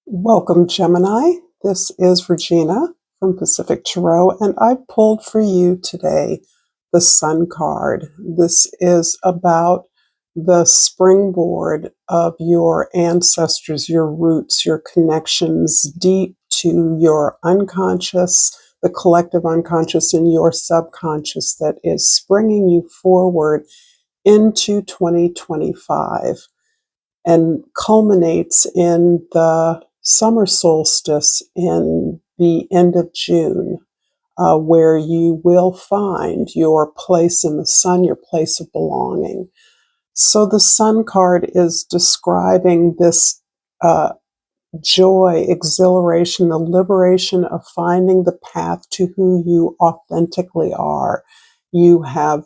Welcome, Gemini. This is Regina from Pacific Tarot, and I pulled for you today the Sun card. This is about the springboard of your ancestors, your roots, your connections deep to your unconscious, the collective unconscious, and your subconscious that is springing you forward into 2025 and culminates in the summer solstice in the end of June, where you will find your place in the sun, your place of belonging. So the Sun card is describing this joy, exhilaration, the liberation of finding the path to who you authentically are. You have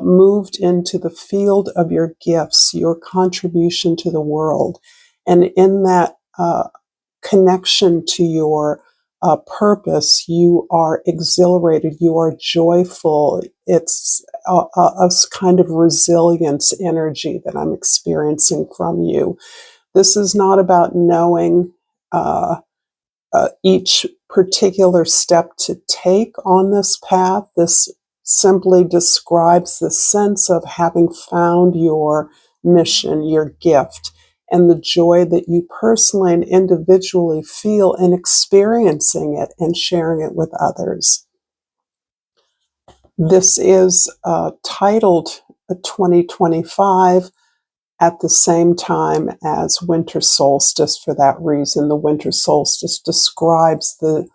moved into the field of your gifts, your contribution to the world. And in that connection to your purpose, you are exhilarated, you are joyful. It's a kind of resilience energy that I'm experiencing from you. This is not about knowing each particular step to take on this path. This simply describes the sense of having found your mission, your gift, and the joy that you personally and individually feel in experiencing it and sharing it with others. This is titled 2025 at the same time as winter solstice. For that reason, the winter solstice describes the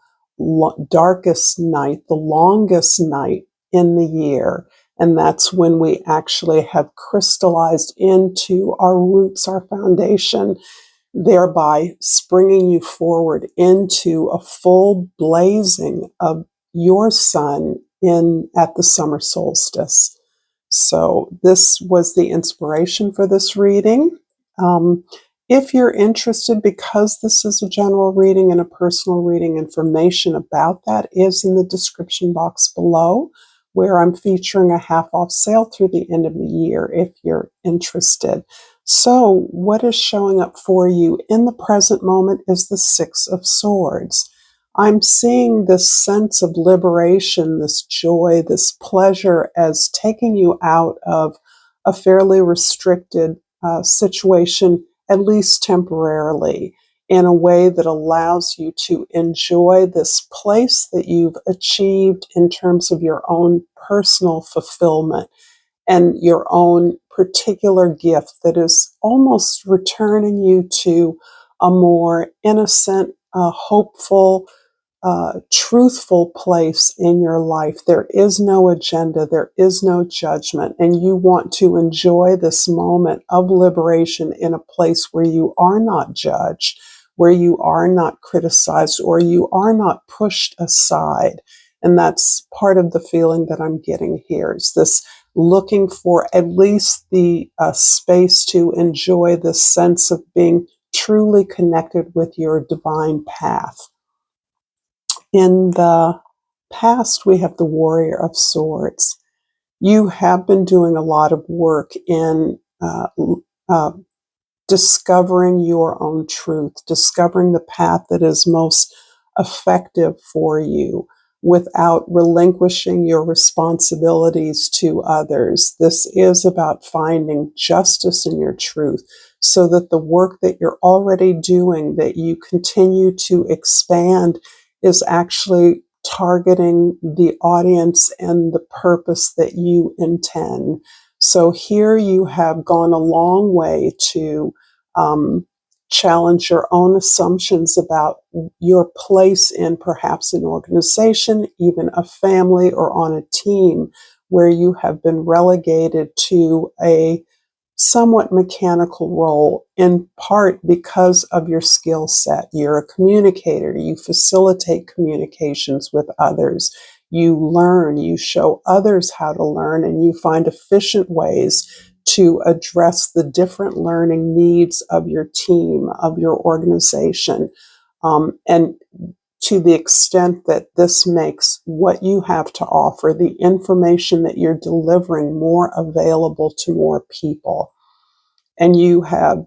darkest night, the longest night in the year. And that's when we actually have crystallized into our roots, our foundation, thereby springing you forward into a full blazing of your sun at the summer solstice. So this was the inspiration for this reading. If you're interested, because this is a general reading and a personal reading, information about that is in the description box below, where I'm featuring a half-off sale through the end of the year if you're interested. So what is showing up for you in the present moment is the Six of Swords. I'm seeing this sense of liberation, this joy, this pleasure as taking you out of a fairly restricted situation, at least temporarily, in a way that allows you to enjoy this place that you've achieved in terms of your own personal fulfillment and your own particular gift that is almost returning you to a more innocent, hopeful, truthful place in your life. There is no agenda, there is no judgment, and you want to enjoy this moment of liberation in a place where you are not judged, where you are not criticized, or you are not pushed aside. And that's part of the feeling that I'm getting here, is this looking for at least the space to enjoy this sense of being truly connected with your divine path. In the past, we have the Warrior of Swords. You have been doing a lot of work in discovering your own truth, discovering the path that is most effective for you without relinquishing your responsibilities to others. This is about finding justice in your truth so that the work that you're already doing, that you continue to expand, is actually targeting the audience and the purpose that you intend. So here you have gone a long way to challenge your own assumptions about your place in perhaps an organization, even a family, or on a team where you have been relegated to a somewhat mechanical role, in part because of your skill set. You're a communicator, you facilitate communications with others, you learn, you show others how to learn, and you find efficient ways to address the different learning needs of your team, of your organization. And to the extent that this makes what you have to offer, the information that you're delivering, more available to more people. And you have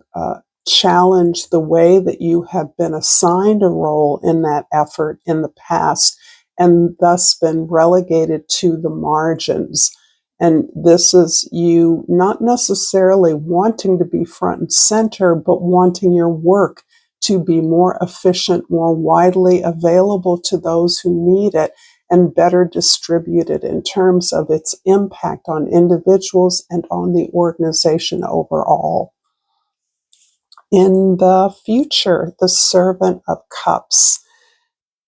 challenge the way that you have been assigned a role in that effort in the past and thus been relegated to the margins. And this is you not necessarily wanting to be front and center, but wanting your work to be more efficient, more widely available to those who need it, and better distributed in terms of its impact on individuals and on the organization overall. In the future, the Servant of Cups.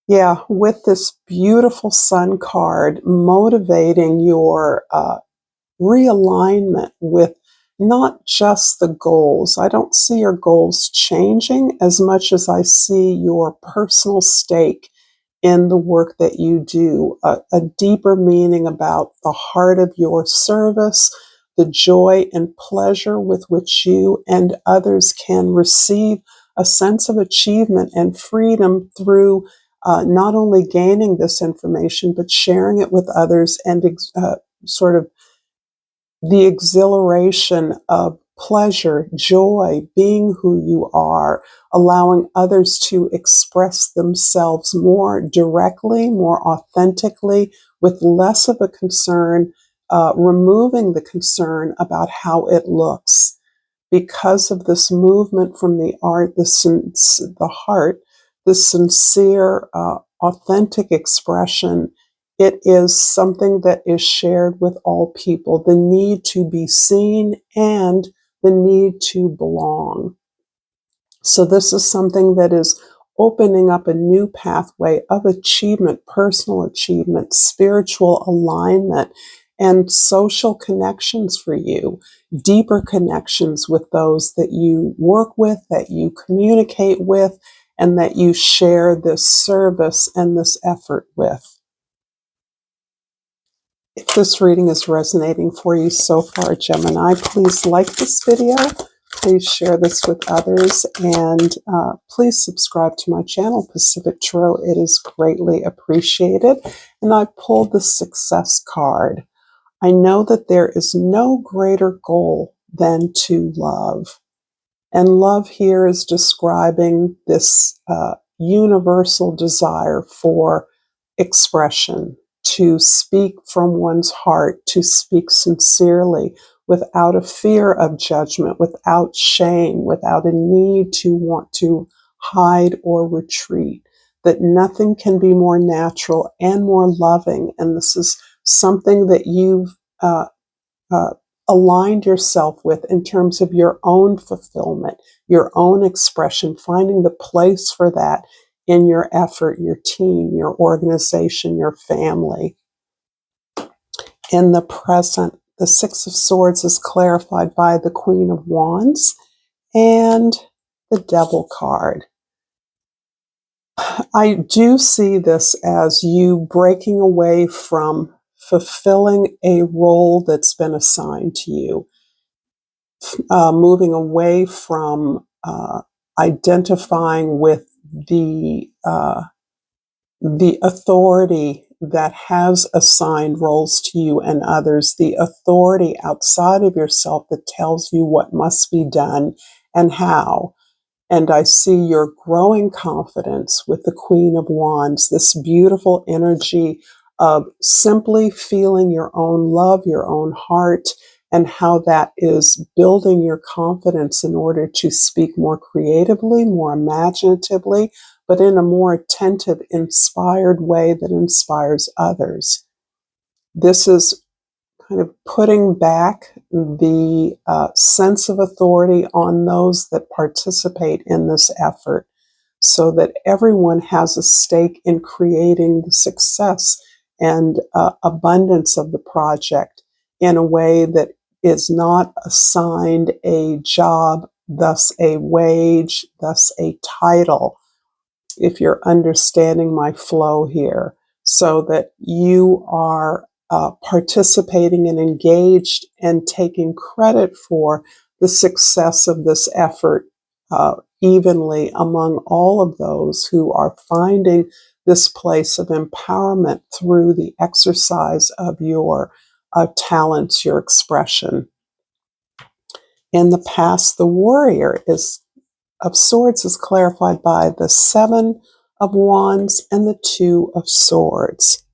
Yeah, with this beautiful Sun card motivating your realignment with not just the goals. I don't see your goals changing as much as I see your personal stake in the work that you do, a deeper meaning about the heart of your service, the joy and pleasure with which you and others can receive a sense of achievement and freedom through not only gaining this information, but sharing it with others and sort of the exhilaration of pleasure, joy, being who you are, allowing others to express themselves more directly, more authentically, with less of a concern, removing the concern about how it looks. Because of this movement from the art, the heart, the sincere, authentic expression, it is something that is shared with all people. The need to be seen and the need to belong. So this is something that is opening up a new pathway of achievement, personal achievement, spiritual alignment, and social connections for you, deeper connections with those that you work with, that you communicate with, and that you share this service and this effort with. If this reading is resonating for you so far, Gemini, please like this video. Please share this with others, and please subscribe to my channel, Pacific Tarot. It is greatly appreciated. And I pulled the Success card. I know that there is no greater goal than to love. And love here is describing this universal desire for expression, to speak from one's heart, to speak sincerely, without a fear of judgment, without shame, without a need to want to hide or retreat, that nothing can be more natural and more loving. And this is something that you've uh, aligned yourself with in terms of your own fulfillment, your own expression, finding the place for that in your effort, your team, your organization, your family. In the present, the Six of Swords is clarified by the Queen of Wands and the Devil card. I do see this as you breaking away from fulfilling a role that's been assigned to you, moving away from identifying with the authority that has assigned roles to you and others, the authority outside of yourself that tells you what must be done and how. And I see your growing confidence with the Queen of Wands, this beautiful energy of simply feeling your own love, your own heart, and how that is building your confidence in order to speak more creatively, more imaginatively, but in a more attentive, inspired way that inspires others. This is kind of putting back the sense of authority on those that participate in this effort so that everyone has a stake in creating the success and abundance of the project in a way that is not assigned a job, thus a wage, thus a title, if you're understanding my flow here, so that you are participating and engaged and taking credit for the success of this effort evenly among all of those who are finding this place of empowerment through the exercise of your talents, your expression. In the past, the warrior is of Swords is clarified by the Seven of Wands and the Two of Swords.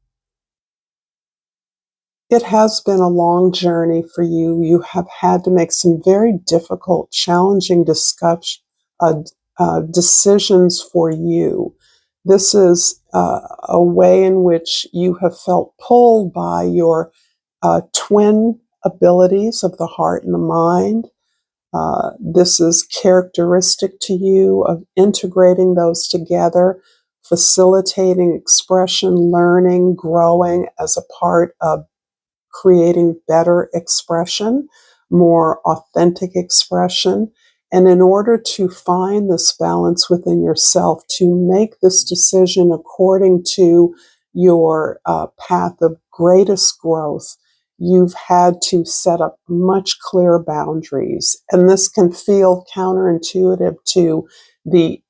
It has been a long journey for you. You have had to make some very difficult, challenging decisions for you. This is a way in which you have felt pulled by your twin abilities of the heart and the mind. This is characteristic to you of integrating those together, facilitating expression, learning, growing as a part of creating better expression, more authentic expression. And in order to find this balance within yourself, to make this decision according to your path of greatest growth, you've had to set up much clearer boundaries. And this can feel counterintuitive to the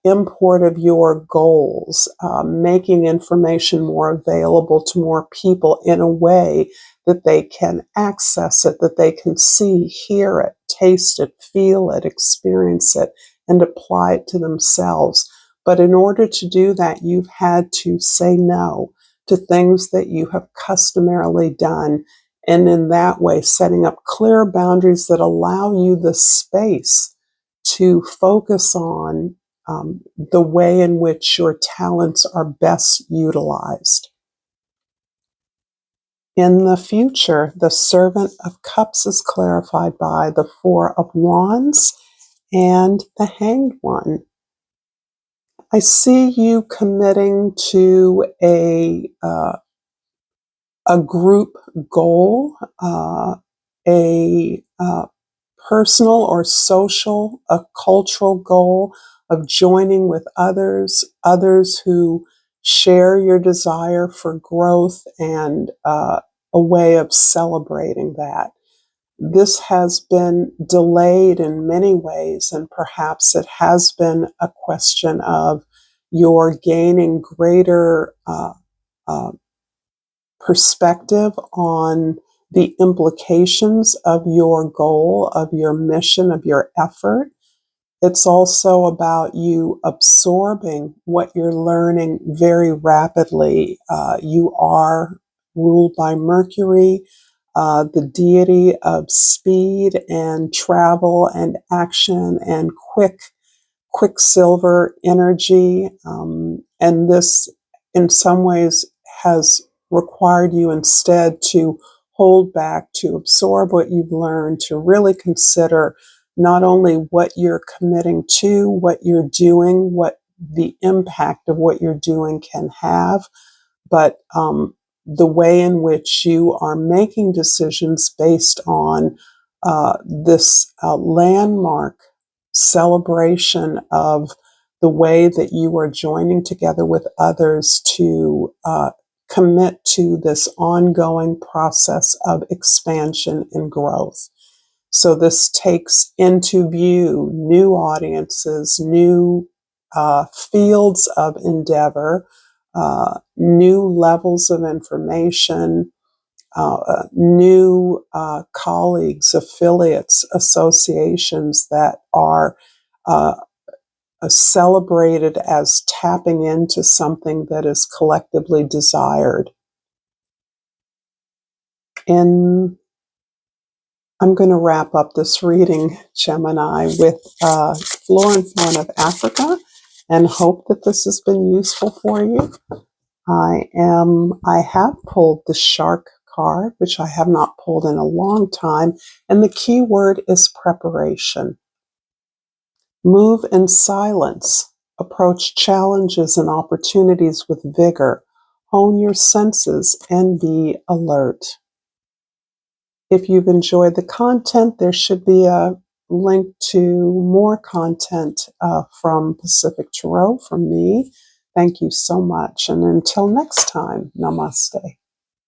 import of your goals, making information more available to more people in a way that they can access it, that they can see, hear it, taste it, feel it, experience it, and apply it to themselves. But in order to do that, you've had to say no to things that you have customarily done. And in that way, setting up clear boundaries that allow you the space to focus on the way in which your talents are best utilized. In the future, the Servant of Cups is clarified by the Four of Wands and the Hanged One. I see you committing to a group goal, a personal or social, a cultural goal of joining with others who share your desire for growth and a way of celebrating that. This has been delayed in many ways, and perhaps it has been a question of your gaining greater perspective on the implications of your goal, of your mission, of your effort. It's also about you absorbing what you're learning very rapidly. You are ruled by Mercury, the deity of speed and travel and action and quicksilver energy. And this, in some ways, has required you instead to hold back, to absorb what you've learned, to really consider not only what you're committing to, what you're doing, what the impact of what you're doing can have, but the way in which you are making decisions based on this landmark celebration of the way that you are joining together with others to commit to this ongoing process of expansion and growth. So this takes into view new audiences, new fields of endeavor, new levels of information, new colleagues, affiliates, associations that are celebrated as tapping into something that is collectively desired. And I'm going to wrap up this reading, Gemini, with Flora and Fauna of Africa, and hope that this has been useful for you. I have pulled the Shark card, which I have not pulled in a long time, and the key word is preparation. Move in silence. Approach challenges and opportunities with vigor. Hone your senses and be alert. If you've enjoyed the content, there should be a link to more content from Pacific Tarot from me. Thank you so much. And until next time, namaste.